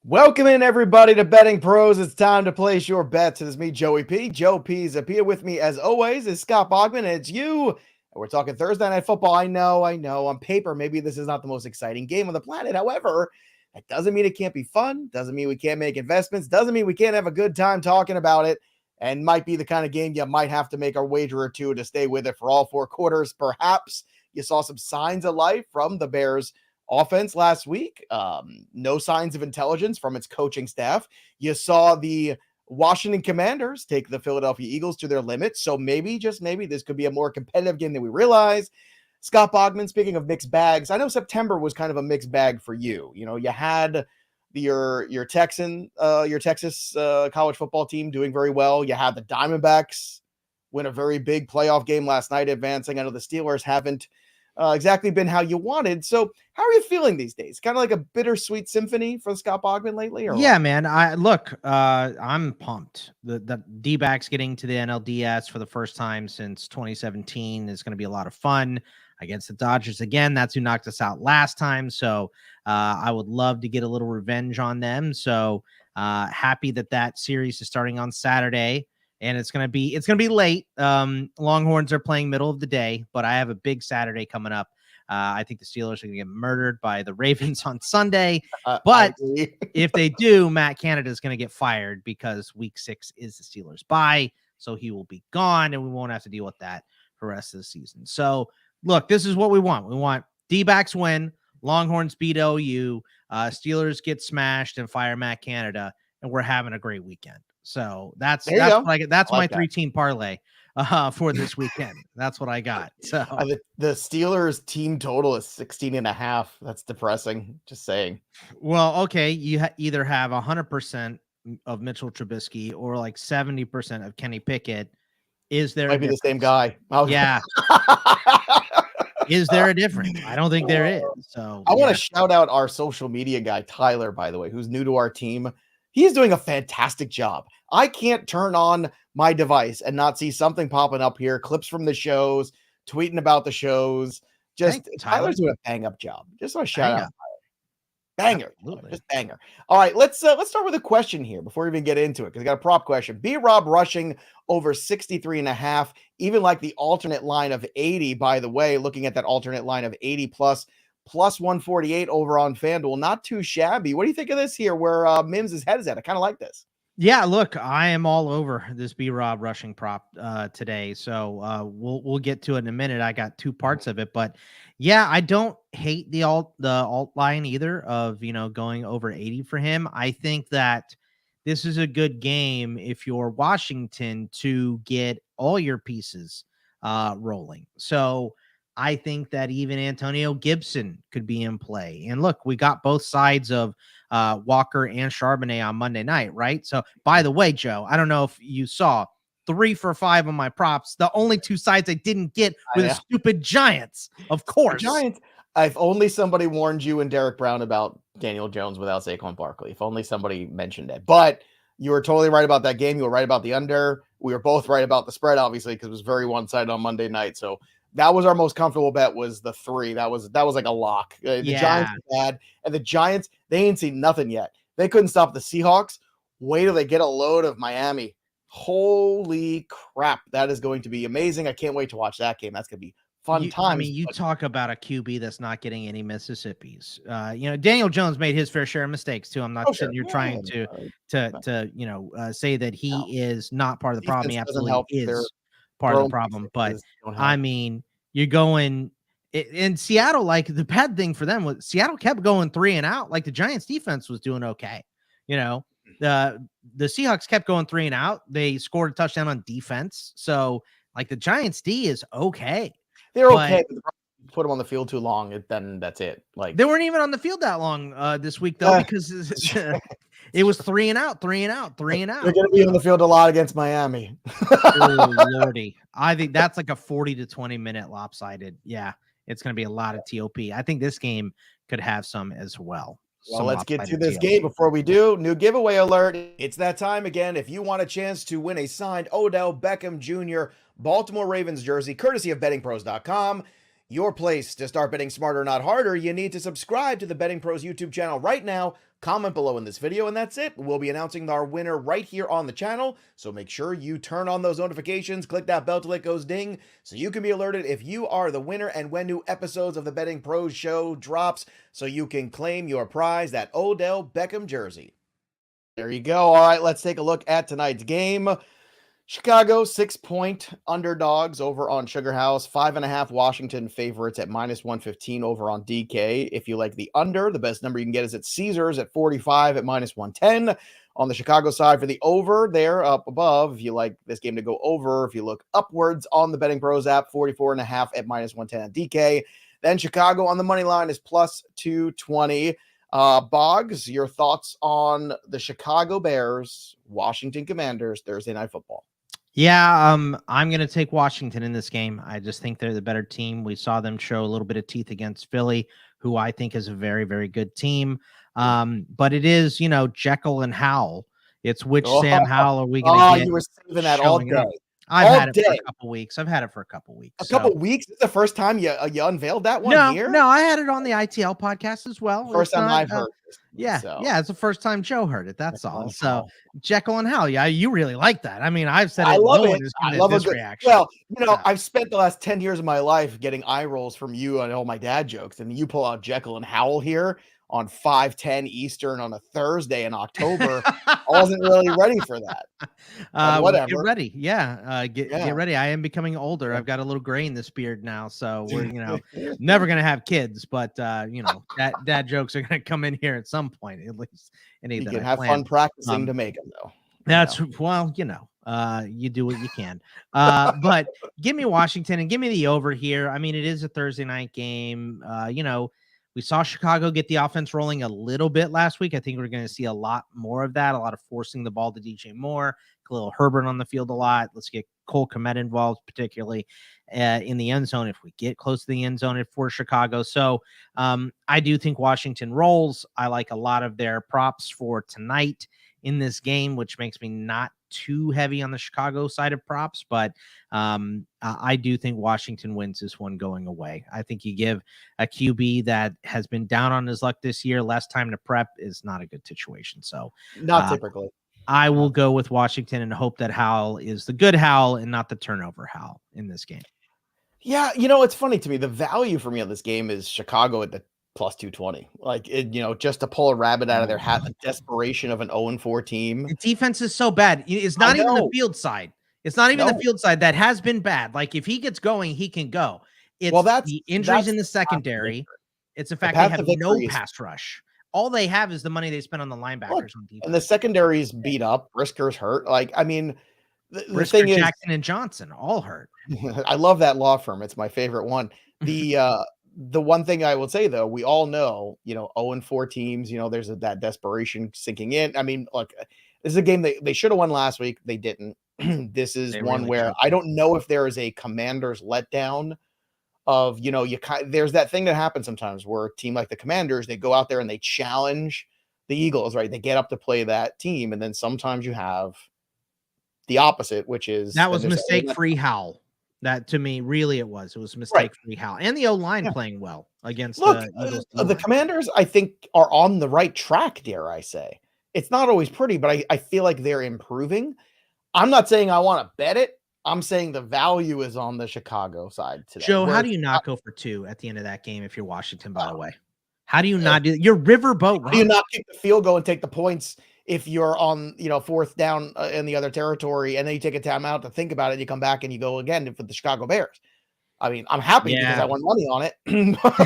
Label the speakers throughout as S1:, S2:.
S1: Welcome in, everybody, to Betting Pros. It's time to place your bets. It is me, Joey P. Joe P's up here with me, as always, is Scott Bogman, and it's you. And we're talking Thursday Night Football. I know. On paper, maybe this is not the most exciting game on the planet. However, that doesn't mean it can't be fun. Doesn't mean we can't make investments. Doesn't mean we can't have a good time talking about it. And might be the kind of game you might have to make a wager or two to stay with it for all four quarters. Perhaps you saw some signs of life from the Bears offense last week. No signs of intelligence from its coaching staff. You saw the Washington Commanders take the Philadelphia Eagles to their limit. So maybe, just maybe, this could be a more competitive game than we realize. Scott Bogman, speaking of mixed bags, I know September was kind of a mixed bag for you. You know, you had your Texas college football team doing very well. You had the Diamondbacks win a very big playoff game last night, advancing. I know the Steelers haven't exactly been how you wanted. So how are you feeling these days? Kind of like a bittersweet symphony for Scott Bogman lately? Or
S2: yeah,
S1: what?
S2: man. I'm pumped. The D-backs getting to the NLDS for the first time since 2017 is going to be a lot of fun against the Dodgers again. That's who knocked us out last time. So I would love to get a little revenge on them. So happy that series is starting on Saturday. And it's gonna be late. Longhorns are playing middle of the day, but I have a big Saturday coming up. I think the Steelers are gonna get murdered by the Ravens on Sunday. But if they do, Matt Canada is gonna get fired because Week 6 is the Steelers' bye, so he will be gone, and we won't have to deal with that for the rest of the season. So, look, this is what we want. We want D-backs win, Longhorns beat OU, Steelers get smashed and fire Matt Canada, and we're having a great weekend. So that's what I get. That's my 3-team parlay for this weekend. That's what I got. So
S1: the Steelers team total is 16.5. That's depressing. Just saying.
S2: Well, okay. You either have 100% of Mitchell Trubisky or like 70% of Kenny Pickett. Is there
S1: might be the same guy?
S2: Yeah. Is there a difference? I don't think there is. So
S1: I want to shout out our social media guy, Tyler, by the way, who's new to our team. He's doing a fantastic job. I can't turn on my device and not see something popping up here, clips from the shows, tweeting about the shows. Just Tyler's doing a bang up job. Just want to shout out. Banger. Just banger. All right, let's start with a question here before we even get into it, because I got a prop question. B-Rob rushing over 63.5, even like the alternate line of 80, by the way, looking at that alternate line of 80 plus 148 over on FanDuel. Not too shabby. What do you think of this here where Mims' head is at? I kind of like this.
S2: Yeah, look, I am all over this B-Rob rushing prop today. So we'll get to it in a minute. I got two parts of it, but yeah, I don't hate the alt line either of, going over 80 for him. I think that this is a good game if you're Washington to get all your pieces rolling. So I think that even Antonio Gibson could be in play. And look, we got both sides of Walker and Charbonnet on Monday night, right? So, by the way, Joe, I don't know if you saw 3 for 5 on my props. The only two sides I didn't get were the stupid Giants, of course.
S1: The Giants. If only somebody warned you and Derek Brown about Daniel Jones without Saquon Barkley. If only somebody mentioned it. But you were totally right about that game. You were right about the under. We were both right about the spread, obviously, because it was very one-sided on Monday night. So that was our most comfortable bet, was the 3. That was like a lock. The Giants are bad, and the Giants, they ain't seen nothing yet. They couldn't stop the Seahawks. Wait till they get a load of Miami. Holy crap. That is going to be amazing. I can't wait to watch that game. That's going to be fun times.
S2: I mean, you talk about a QB that's not getting any Mississippis. Daniel Jones made his fair share of mistakes too. I'm not sitting here trying to say that he is not part of the problem. He absolutely is part of the problem. But I mean, you're going in Seattle. Like, the bad thing for them was Seattle kept going 3 and out. Like, the Giants defense was doing okay. The Seahawks kept going 3 and out. They scored a touchdown on defense. So like, the Giants D is okay.
S1: They're okay. But put them on the field too long, then that's it. Like,
S2: they weren't even on the field that long this week though, because it was 3 and out. They're going
S1: to be on the field a lot against Miami.
S2: Oh, Lordy. I think that's like a 40 to 20 minute lopsided. Yeah, it's going to be a lot of TOP. I think this game could have some as well.
S1: Well, let's get to this game. Before we do, new giveaway alert. It's that time again. If you want a chance to win a signed Odell Beckham Jr. Baltimore Ravens jersey, courtesy of bettingpros.com, your place to start betting smarter, not harder. You need to subscribe to the Betting Pros YouTube channel right now. Comment below in this video, and that's it. We'll be announcing our winner right here on the channel, so make sure you turn on those notifications, click that bell till it goes ding, so you can be alerted if you are the winner and when new episodes of the Betting Pros show drops, so you can claim your prize, that Odell Beckham jersey. There you go. All right, let's take a look at tonight's game. Chicago 6-point underdogs over on Sugar House, 5.5 Washington favorites at -115 over on DK. If you like the under, the best number you can get is at Caesars at 45 at -110. On the Chicago side for the over, there up above. If you like this game to go over, if you look upwards on the Betting Pros app, 44.5 at -110 at DK. Then Chicago on the money line is +220. Boggs, your thoughts on the Chicago Bears, Washington Commanders, Thursday Night Football?
S2: Yeah, I'm going to take Washington in this game. I just think they're the better team. We saw them show a little bit of teeth against Philly, who I think is a very, very good team. But it is, Jekyll and Howell. It's which Sam Howell are we going to get?
S1: You were saving that all day.
S2: I've had it for a couple weeks. I've had it for a couple weeks.
S1: A couple weeks? This is the first time you unveiled that one here?
S2: No, I had it on the ITL podcast as well.
S1: First time I've heard this.
S2: Yeah, it's the first time Joe heard it. That's all. So Jekyll and Howell, yeah, you really like that. I mean, I've said it.
S1: I love it.
S2: I love this reaction.
S1: Well, I've spent the last 10 years of my life getting eye rolls from you on all my dad jokes, and you pull out Jekyll and Howell here on 5:10 Eastern on a Thursday in October. I wasn't really ready for that. Whatever.
S2: Get ready. Yeah. Get ready. I am becoming older. I've got a little gray in this beard now. So we're, never going to have kids, but dad jokes are going to come in here at some point, at least.
S1: You can have fun practicing to make them though.
S2: That's you do what you can. But give me Washington and give me the over here. I mean, it is a Thursday night game. We saw Chicago get the offense rolling a little bit last week. I think we're going to see a lot more of that, a lot of forcing the ball to DJ Moore, Khalil Herbert on the field a lot. Let's get Cole Kmet involved, particularly in the end zone if we get close to the end zone for Chicago. So I do think Washington rolls. I like a lot of their props for tonight in this game, which makes me not too heavy on the Chicago side of props, but I do think Washington wins this one going away. I think you give a QB that has been down on his luck this year, less time to prep is not a good situation. So
S1: not typically.
S2: I will go with Washington and hope that Howell is the good Howell and not the turnover Howell in this game.
S1: Yeah, it's funny to me. The value for me on this game is Chicago at the +220. Like, just to pull a rabbit out of their hat, the desperation of an 0-4 team.
S2: The defense is so bad. It's not even the field side. It's not even the field side that has been bad. Like, if he gets going, he can go. It's the injuries in the secondary. It's the fact they have no pass rush. All they have is the money they spend on the linebackers on defense.
S1: And the secondary's beat up. Brisker's hurt. Like, I mean, the
S2: thing is, Jackson and Johnson all hurt.
S1: I love that law firm. It's my favorite one. The one thing I will say, though, we all know, 0-4 teams, there's that desperation sinking in. I mean, look, this is a game they should have won last week. They didn't. This is one really where I don't know if there is a Commanders letdown of, there's that thing that happens sometimes where a team like the Commanders, they go out there and they challenge the Eagles, right? They get up to play that team. And then sometimes you have the opposite, which is
S2: that was mistake-free Howell. That to me, really, it was a mistake-free Howell, and the O-line playing well against the Eagles.
S1: The Commanders, I think, are on the right track. Dare I say, it's not always pretty, but I feel like they're improving. I'm not saying I want to bet it. I'm saying the value is on the Chicago side today.
S2: Joe, how do you not go for 2 at the end of that game if you're Washington? By the way, how do you not do your riverboat?
S1: How do you not kick the field goal and take the points? If you're on, 4th down in the other territory, and then you take a timeout to think about it, you come back and you go again for the Chicago Bears. I mean, I'm happy because I won money on it.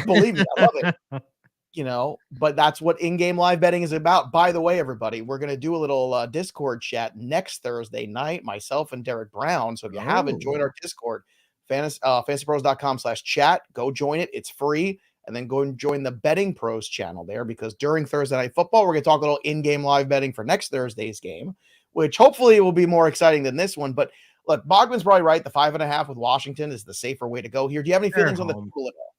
S1: Believe me, I love it. But that's what in-game live betting is about. By the way, everybody, we're going to do a little Discord chat next Thursday night, myself and Derek Brown. So if you haven't joined our Discord, fantasypros.com/chat, go join it. It's free. And then go and join the Betting Pros channel there, because during Thursday Night Football, we're going to talk a little in-game live betting for next Thursday's game, which hopefully will be more exciting than this one. But look, Bogman's probably right. The 5.5 with Washington is the safer way to go here. Do you have any feelings on the total at all?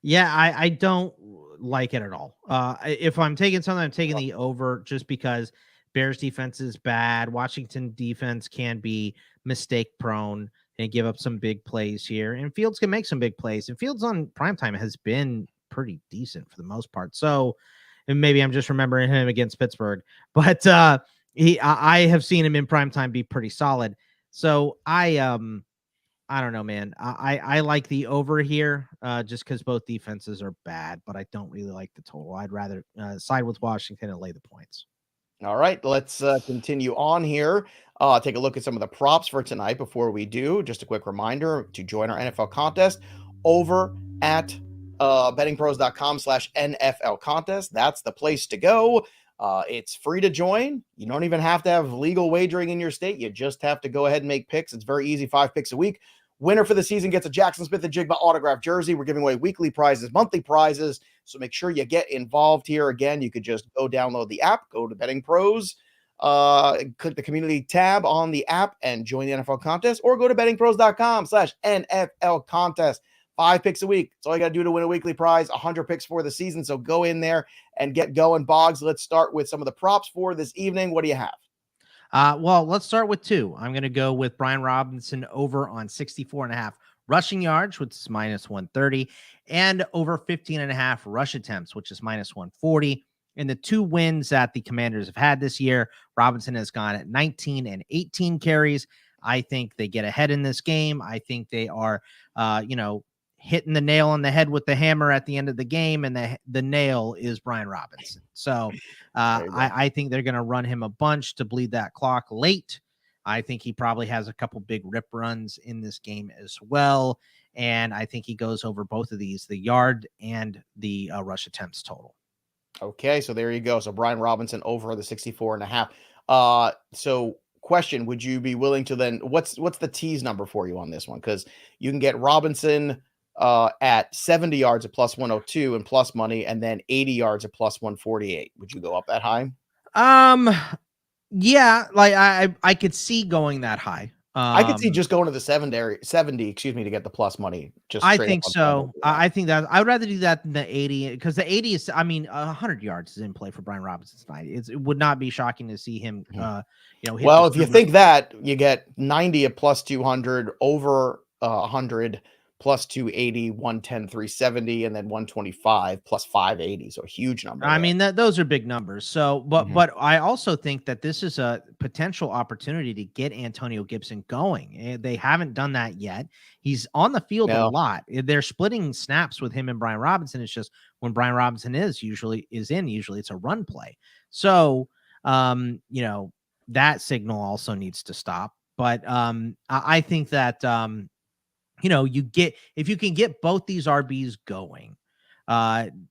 S2: Yeah, I don't like it at all. If I'm taking something, I'm taking the over just because Bears defense is bad. Washington defense can be mistake prone. and give up some big plays here. And Fields can make some big plays. And Fields on primetime has been pretty decent for the most part. So, and maybe I'm just remembering him against Pittsburgh, but I have seen him in primetime be pretty solid. So I don't know, man. I like the over here just because both defenses are bad, but I don't really like the total. I'd rather side with Washington and lay the points.
S1: All right, let's continue on here. Take a look at some of the props for tonight. Before we do, just a quick reminder to join our NFL contest over at bettingpros.com/NFL contest. That's the place to go. It's free to join. You don't even have to have legal wagering in your state. You just have to go ahead and make picks. It's very easy, 5 picks a week. Winner for the season gets a Jackson Smith and Jigba autographed jersey. We're giving away weekly prizes, monthly prizes. So make sure you get involved here. Again, you could just go download the app, go to Betting Pros, click the community tab on the app and join the NFL contest, or go to bettingpros.com/NFL contest. 5 picks a week. That's all you got to do to win a weekly prize, 100 picks for the season. So go in there and get going. Boggs, let's start with some of the props for this evening. What do you have?
S2: Well, let's start with 2. I'm going to go with Brian Robinson over on 64.5 rushing yards, which is minus 130, and over 15.5 rush attempts, which is minus 140. In the 2 wins that the Commanders have had this year, Robinson has gone at 19 and 18 carries. I think they get ahead in this game. I think they are, hitting the nail on the head with the hammer at the end of the game, and the nail is Brian Robinson. So I think they're going to run him a bunch to bleed that clock late. I think he probably has a couple big rip runs in this game as well. And I think he goes over both of these, the yard and the rush attempts total.
S1: Okay, so there you go. So Brian Robinson over the 64.5. So question, would you be willing to then, what's the tease number for you on this one? Because you can get Robinson at 70 yards at plus 102 and plus money, and then 80 yards at plus 148. Would you go up that high?
S2: Yeah, like I could see going that high.
S1: I could see just going to the 70, to get the plus money.
S2: I think so. I think that I would rather do that than the 80, because the 80 is, 100 yards is in play for Brian Robinson tonight. It would not be shocking to see him,
S1: well, if you think that, you get 90 at plus 200, over 100 plus 280, 110, 370, and then 125 plus 580. So a huge number.
S2: I mean, those are big numbers. So, but I also think that this is a potential opportunity to get Antonio Gibson going. They haven't done that yet. He's on the field a lot. They're splitting snaps with him and Brian Robinson. It's just when Brian Robinson usually it's a run play. So, that signal also needs to stop. But I think that if you can get both these RBs going,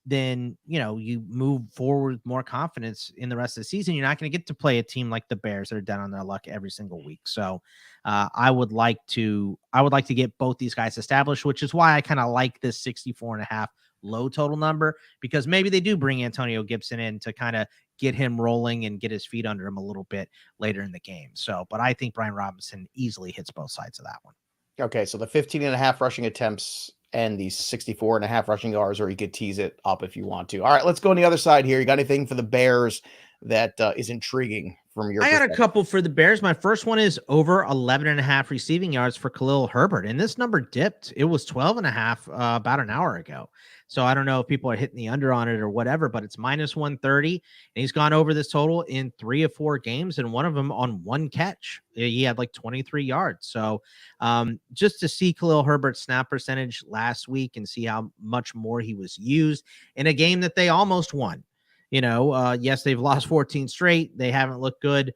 S2: then you move forward with more confidence in the rest of the season. You're not going to get to play a team like the Bears that are down on their luck every single week. So I would like to get both these guys established, which is why I kind of like this 64.5 low total number, because maybe they do bring Antonio Gibson in to kind of get him rolling and get his feet under him a little bit later in the game. So, but I think Brian Robinson easily hits both sides of that one.
S1: Okay, so the 15.5 rushing attempts and the 64.5 rushing yards, or you could tease it up if you want to. All right, let's go on the other side here. You got anything for the Bears that is intriguing from your perspective?
S2: I got a couple for the Bears. My first one is over 11.5 receiving yards for Khalil Herbert, and this number dipped. It was 12.5 about an hour ago. So I don't know if people are hitting the under on it or whatever, but it's minus 130, and he's gone over this total in 3 of 4 games, and one of them on 1 catch. He had like 23 yards. So just to see Khalil Herbert's snap percentage last week and see how much more he was used in a game that they almost won. Yes, they've lost 14 straight. They haven't looked good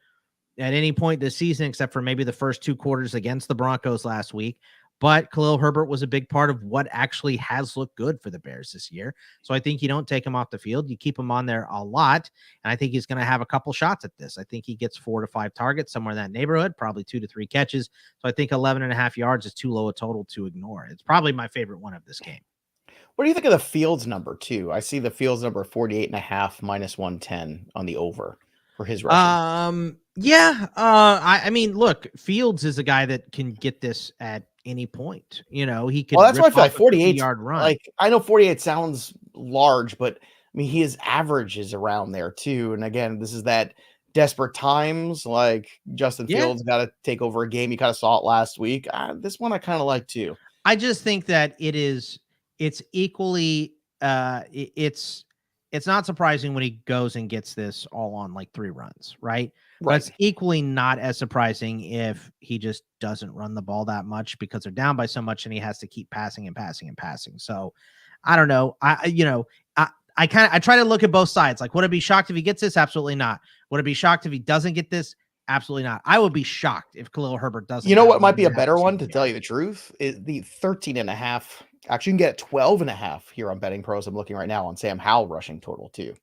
S2: at any point this season, except for maybe the first 2 quarters against the Broncos last week. But Khalil Herbert was a big part of what actually has looked good for the Bears this year. So I think you don't take him off the field. You keep him on there a lot. And I think he's going to have a couple shots at this. I think he gets 4 to 5 targets, somewhere in that neighborhood, probably 2 to 3 catches. So I think 11.5 yards is too low a total to ignore. It's probably my favorite one of this game.
S1: What do you think of the Fields number too? I see the Fields number 48.5 minus 110 on the over for his rushing.
S2: I mean, look, Fields is a guy that can get this at any point. He could.
S1: Well, that's why I feel like 48
S2: yard run.
S1: Like, I know 48 sounds large, but I mean, his average is around there too. And again, this is that desperate times, like Justin
S2: Yeah.
S1: Fields got to take over a game. You kind of saw it last week. This one I kind of like too.
S2: I just think that it's equally it's not surprising when he goes and gets this all on like 3 runs, right? But
S1: Right.
S2: it's equally not as surprising if he just doesn't run the ball that much because they're down by so much and he has to keep passing and passing and passing. So I don't know. I try to look at both sides. Like, would I be shocked if he gets this? Absolutely not. Would I be shocked if he doesn't get this? Absolutely not. I would be shocked if Khalil Herbert doesn't.
S1: You know
S2: have
S1: what might be a
S2: 1.5
S1: better one,
S2: receiving
S1: to tell you
S2: yards.
S1: the truth, is the 13.5. Actually, you can get 12.5 here on Betting Pros. I'm looking right now on Sam Howell rushing total too.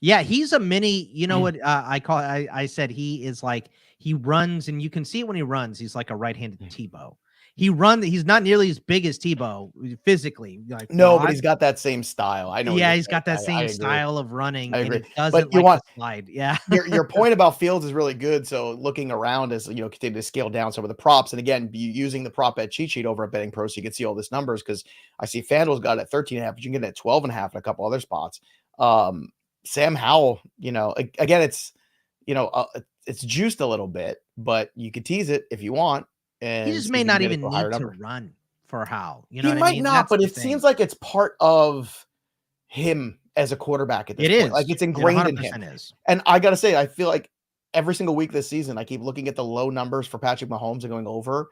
S2: Yeah, he's a mini. You know what I said he is like he runs, and you can see it when he runs. He's like a right-handed Tebow. He's not nearly as big as Tebow physically, like
S1: No, but
S2: broad.
S1: he's got that same style. I know what
S2: Yeah,
S1: you're
S2: he's got that
S1: saying. I
S2: same
S1: agree.
S2: style of
S1: I
S2: running, and
S1: agree.
S2: he
S1: But
S2: doesn't
S1: you
S2: like
S1: want
S2: to slide. Yeah.
S1: your point about Fields is really good. So looking around as continue to scale down some of the props, and again, using the prop bet cheat sheet over at Betting Pro, so you can see all this numbers, because I see FanDuel's got it at 13.5, but you can get it at 12.5 in a couple other spots. Sam Howell, again, it's juiced a little bit, but you could tease it if you want
S2: He
S1: and
S2: just
S1: see
S2: may
S1: if you can
S2: not
S1: get it to
S2: even
S1: a higher
S2: need to
S1: number.
S2: run for Howell. You know
S1: He
S2: what I
S1: might
S2: mean?
S1: not,
S2: That's
S1: but
S2: the
S1: it
S2: thing.
S1: seems like it's part of him as a quarterback at this
S2: It
S1: point. Like,
S2: is.
S1: it's
S2: It
S1: ingrained in him.
S2: 100% is.
S1: And I gotta say, I feel like every single week this season, I keep looking at the low numbers for Patrick Mahomes and going over,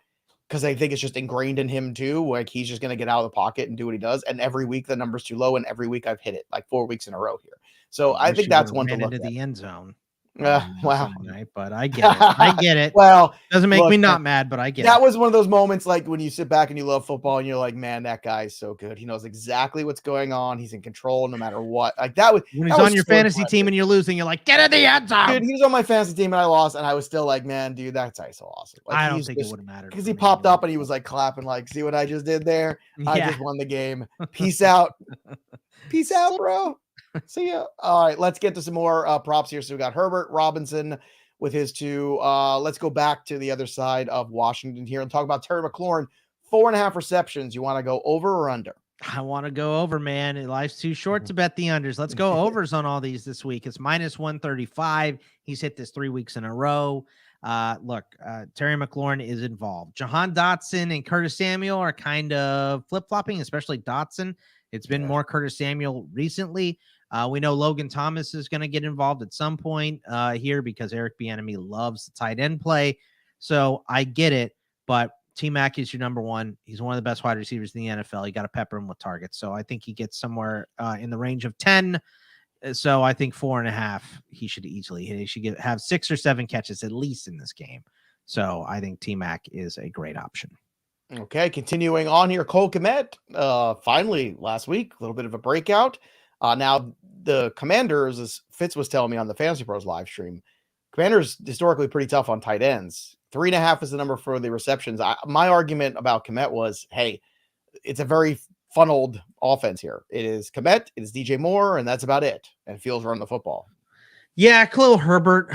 S1: because I think it's just ingrained in him too. Like, he's just gonna get out of the pocket and do what he does. And every week the number's too low, and every week I've hit it like 4 weeks in a row here. So
S2: I
S1: I
S2: wish
S1: think
S2: you would
S1: that's
S2: have
S1: one to
S2: ran
S1: look
S2: into
S1: at.
S2: the end zone on
S1: Wow.
S2: Sunday night, but I get it. I get it.
S1: Well,
S2: Doesn't make me
S1: look,
S2: not mad, but I get
S1: that
S2: it.
S1: was one of those moments, like, when you sit back and you love football and you're like, man, that guy is so good. He knows exactly what's going on. He's in control no matter what. Like, that
S2: When
S1: that
S2: he's on
S1: was
S2: your
S1: so
S2: fantasy team
S1: impressive.
S2: and you're losing, you're like, get in the end
S1: Dude,
S2: zone.
S1: he was on my fantasy team and I lost, and I was still like, man, dude, that's so awesome. Like,
S2: I don't
S1: he's
S2: think it
S1: just,
S2: would have mattered
S1: because
S2: for
S1: he
S2: me
S1: popped
S2: anyway.
S1: up and he was like clapping, like, see what I just did there? I
S2: Yeah.
S1: just won the game. Peace out. Peace out, bro. See ya. All right, let's get to some more props here. So we got Herbert, Robinson with his 2. Let's go back to the other side of Washington here and talk about Terry McLaurin. 4.5 receptions. You want to go over or under?
S2: I want to go over, man. Life's too short to bet the unders. Let's go overs on all these this week. It's minus 135. He's hit this 3 weeks in a row. Terry McLaurin is involved. Jahan Dotson and Curtis Samuel are kind of flip-flopping, especially Dotson. It's been more Curtis Samuel recently. We know Logan Thomas is going to get involved at some point here because Eric Bieniemy loves the tight end play. So I get it, but T-Mac is your number one. He's one of the best wide receivers in the NFL. You got to pepper him with targets. So I think he gets somewhere in the range of 10. So I think 4.5 he should easily hit. He should have 6 or 7 catches at least in this game. So I think T-Mac is a great option.
S1: Okay, continuing on here, Cole Kmet, finally last week, a little bit of a breakout. Now the Commanders, as Fitz was telling me on the Fantasy Pros live stream, Commanders historically pretty tough on tight ends. 3.5 is the number for the receptions. My argument about Kmet was, hey, it's a very funneled offense here. It is Kmet, it is DJ Moore, and that's about it. And Fields run the football.
S2: Yeah, Khalil Herbert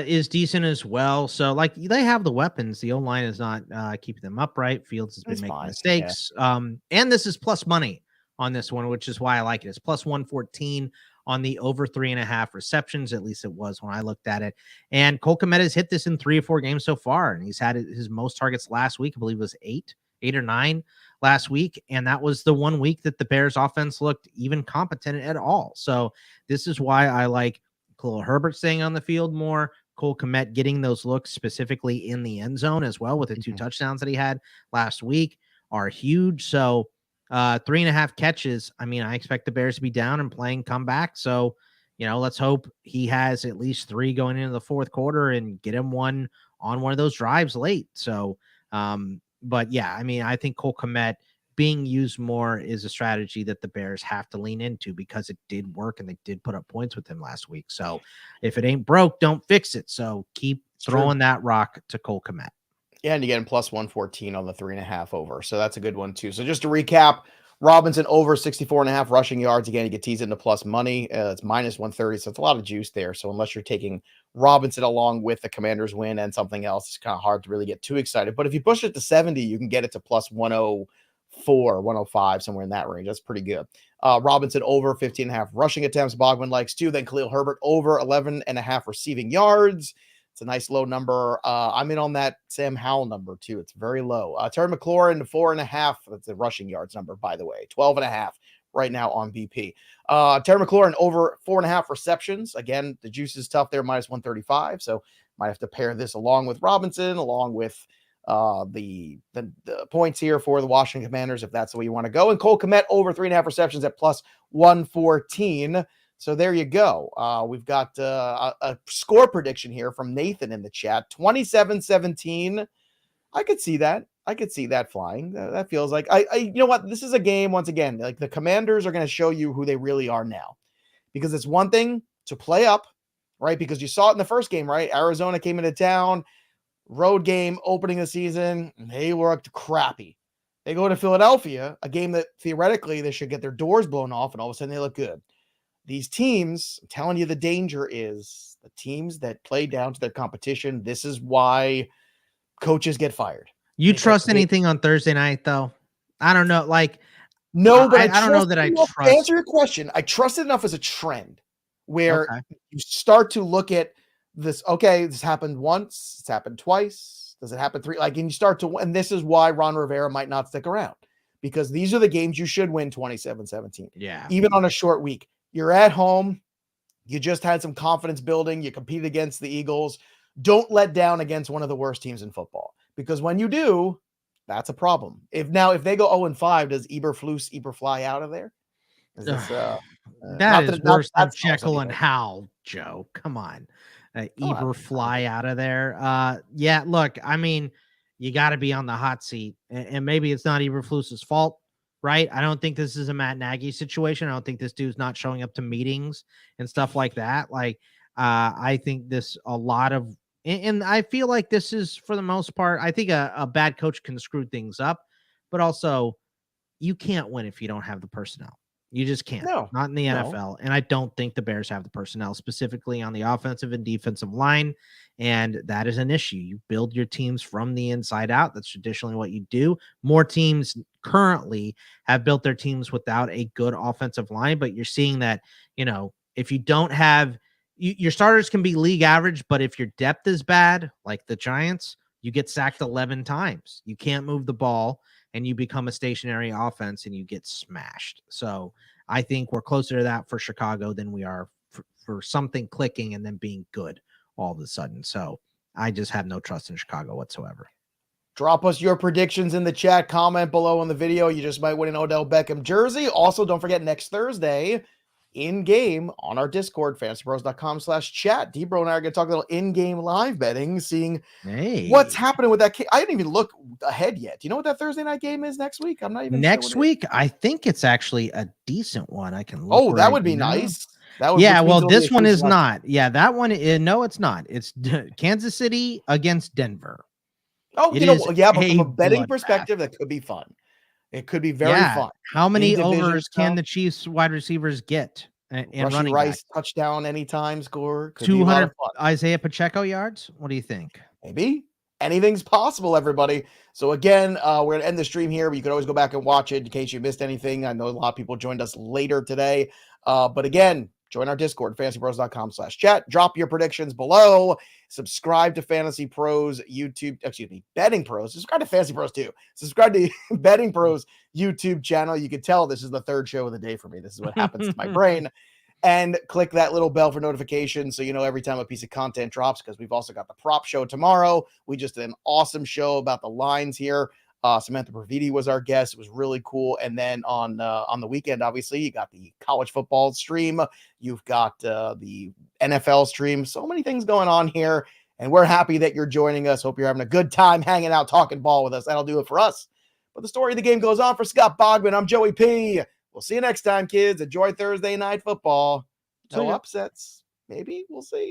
S2: is decent as well. So, like, they have the weapons. The O-line is not keeping them upright. Fields has been
S1: It's
S2: making
S1: fine.
S2: mistakes. And this is plus money on this one, which is why I like it. It's plus 114 on the over 3.5 receptions. At least it was when I looked at it. And Cole Kmet has hit this in 3 or 4 games so far. And he's had his most targets last week. I believe it was 8 or 9 last week. And that was the one week that the Bears offense looked even competent at all. So this is why I like Khalil Herbert staying on the field more. Cole Kmet getting those looks specifically in the end zone as well with the 2 touchdowns that he had last week are huge. So 3.5 catches. I mean, I expect the Bears to be down and playing comeback. So, let's hope he has at least 3 going into the 4th quarter and get him one on one of those drives late. So, but yeah, I mean, I think Cole Kmet being used more is a strategy that the Bears have to lean into because it did work and they did put up points with him last week. So if it ain't broke, don't fix it. So keep throwing that rock to Cole Kmet.
S1: Yeah, and you get him plus 114 on the 3.5 over. So that's a good one too. So just to recap, Robinson over 64.5 rushing yards. Again, you get teased into plus money. It's minus 130. So it's a lot of juice there. So unless you're taking Robinson along with the Commanders win and something else, it's kind of hard to really get too excited. But if you push it to 70, you can get it to plus 105, somewhere in that range. That's pretty good. Robinson over 15.5 rushing attempts. Bogman likes 2. Then Khalil Herbert over 11.5 receiving yards. It's a nice low number. I'm in on that Sam Howell number too. It's very low. Terry McLaurin 4.5. That's the rushing yards number, by the way. 12.5 right now on BP. Terry McLaurin over 4.5 receptions. Again, the juice is tough there, minus 135. So might have to pair this along with Robinson, along with the points here for the Washington Commanders, if that's the way you want to go. And Cole Kmet over 3.5 receptions at plus 114. So there you go. We've got a score prediction here from Nathan in the chat. 27-17. I could see that. I could see that flying. That feels like you know what? This is a game, once again, like the Commanders are going to show you who they really are now, because it's one thing to play up, right? Because you saw it in the first game, right? Arizona came into town, road game, opening the season, and they looked crappy. They go to Philadelphia, a game that theoretically they should get their doors blown off, and all of a sudden they look good. These teams, I'm telling you, the danger is the teams that play down to their competition. This is why coaches get fired.
S2: You trust anything on Thursday night, though? I don't know. Like,
S1: no, but
S2: I don't know that I trust.
S1: To answer your question, I trust it enough as a trend where you start to look at this. Okay, this happened once. It's happened twice. Does it happen 3? Like, and you start to, and this is why Ron Rivera might not stick around, because these are the games you should win 27-17.
S2: Yeah.
S1: Even on a short week, you're at home. You just had some confidence building. You compete against the Eagles. Don't let down against one of the worst teams in football, because when you do, that's a problem. If they go 0-5, does Eberflus fly out of there? Is this,
S2: that is worse than Jekyll and Howell, Joe. Come on. Fly out of there. Yeah, look, I mean, you got to be on the hot seat, and maybe it's not Eberflus's fault, right? I don't think this is a Matt Nagy situation. I don't think this dude's not showing up to meetings and stuff like that. Like, I think this a lot of, and I feel like this is, for the most part, I think a bad coach can screw things up, but also you can't win if you don't have the personnel. You just can't.
S1: No,
S2: not in the NFL. And I don't think the Bears have the personnel, specifically on the offensive and defensive line. And that is an issue. You build your teams from the inside out. That's traditionally what you do. More teams currently have built their teams without a good offensive line, but you're seeing that, if you don't have, your starters can be league average, but if your depth is bad, like the Giants, you get sacked 11 times. You can't move the ball, and you become a stationary offense and you get smashed. So I think we're closer to that for Chicago than we are for something clicking and then being good all of a sudden. So I just have no trust in Chicago whatsoever.
S1: Drop us your predictions in the chat. Comment below on the video. You just might win an Odell Beckham jersey. Also, don't forget, next Thursday, in-game on our Discord, fantasypros.com/chat. D-Bro and I are going to talk a little in-game live betting, seeing what's happening with that. I didn't even look ahead yet. Do you know what that Thursday night game is next week? I'm not even
S2: next week. I think it's actually a decent one. I can look.
S1: Oh, that would be nice. That would,
S2: well, this one is not. Yeah, that one. No, it's not. It's Kansas City against Denver.
S1: Oh, but from a betting perspective, that could be fun. It could be very fun.
S2: How many overs can the Chiefs wide receivers get? And running
S1: Rice touchdown anytime score.
S2: 200 Isaiah Pacheco yards. What do you think?
S1: Maybe anything's possible, everybody. So again, we're gonna end the stream here, but you can always go back and watch it in case you missed anything. I know a lot of people joined us later today, but again, join our Discord, fantasypros.com/chat. Drop your predictions below. Subscribe to Fantasy Pros Betting Pros. Subscribe to Fantasy Pros too. Subscribe to Betting Pros YouTube channel. You can tell this is the third show of the day for me. This is what happens to my brain. And click that little bell for notifications so you know every time a piece of content drops, because we've also got the prop show tomorrow. We just did an awesome show about the lines here. Samantha Praviti was our guest. It was really cool. And then on the weekend, obviously, you got the college football stream. You've got the NFL stream. So many things going on here. And we're happy that you're joining us. Hope you're having a good time hanging out, talking ball with us. That'll do it for us. But the story of the game goes on. For Scott Bogman, I'm Joey P. We'll see you next time, kids. Enjoy Thursday night football. No upsets. Maybe. We'll see.